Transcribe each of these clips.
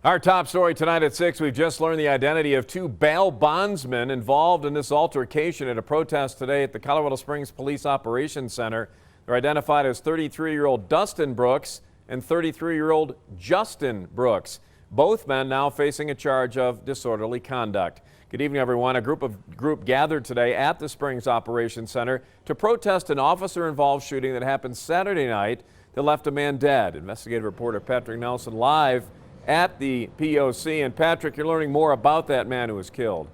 Our top story tonight at 6, we've just learned the identity of two bail bondsmen involved in this altercation at a protest today at the Colorado Springs Police Operations Center. They're identified as 33-year-old Dustin Brooks and 33-year-old Justin Brooks. Both men now facing a charge of disorderly conduct. Good evening, everyone. A group gathered today at the Springs Operations Center to protest an officer-involved shooting that happened Saturday night that left a man dead. Investigative reporter Patrick Nelson live at the POC. And Patrick, you're learning more about that man who was killed.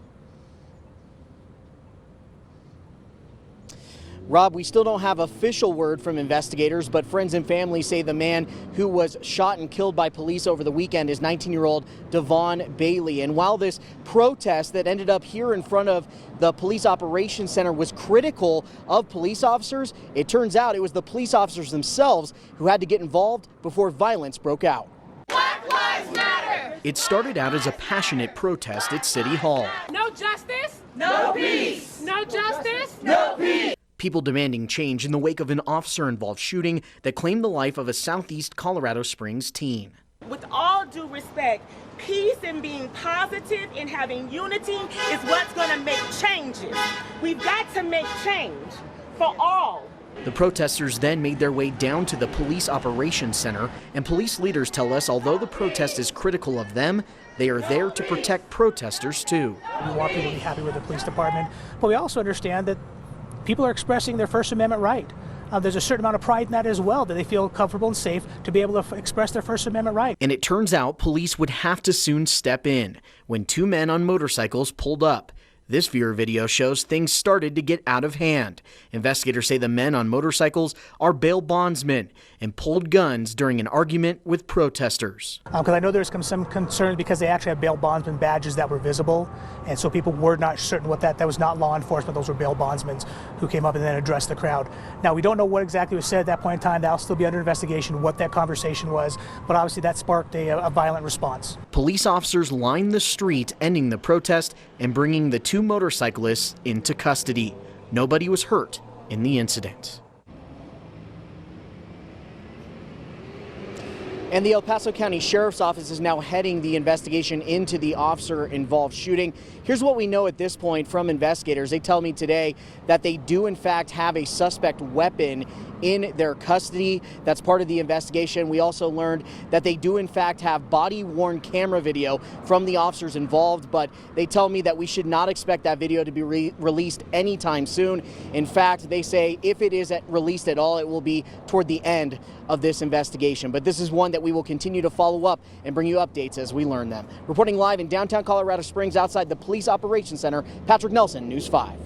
Rob, we still don't have official word from investigators, but friends and family say the man who was shot and killed by police over the weekend is 19-year-old Devon Bailey. And while this protest that ended up here in front of the Police Operations Center was critical of police officers, it turns out it was the police officers themselves who had to get involved before violence broke out. Black Lives Matter! It started out as a passionate protest at City Hall. No justice? No peace! No justice? No peace! People demanding change in the wake of an officer-involved shooting that claimed the life of a Southeast Colorado Springs teen. With all due respect, peace and being positive and having unity is what's going to make changes. We've got to make change for all. The protesters then made their way down to the Police Operations Center, and police leaders tell us although the protest is critical of them, they are there to protect protesters too. We want people to be happy with the police department, but we also understand that people are expressing their First Amendment right. There's a certain amount of pride in that as well, that they feel comfortable and safe to be able to express their First Amendment right. And it turns out police would have to soon step in when two men on motorcycles pulled up. This viewer video shows things started to get out of hand. Investigators say the men on motorcycles are bail bondsmen and pulled guns during an argument with protesters. Because I know there's some concern because they actually have bail bondsman badges that were visible, and so people were not certain what that was not law enforcement, those were bail bondsmen who came up and then addressed the crowd. Now we don't know what exactly was said at that point in time. That'll still be under investigation what that conversation was, but obviously that sparked a violent response. Police officers lined the street, ending the protest and bringing the two motorcyclists into custody. Nobody was hurt in the incident. And the El Paso County Sheriff's Office is now heading the investigation into the officer-involved shooting. Here's what we know at this point from investigators. They tell me today that they do in fact have a suspect weapon in their custody. That's part of the investigation. We also learned that they do in fact have body-worn camera video from the officers involved, but they tell me that we should not expect that video to be released anytime soon. In fact, they say if it is released at all, it will be toward the end of this investigation. But this is one that we will continue to follow up and bring you updates as we learn them. Reporting live in downtown Colorado Springs outside the Police Operations Center, Patrick Nelson, News 5.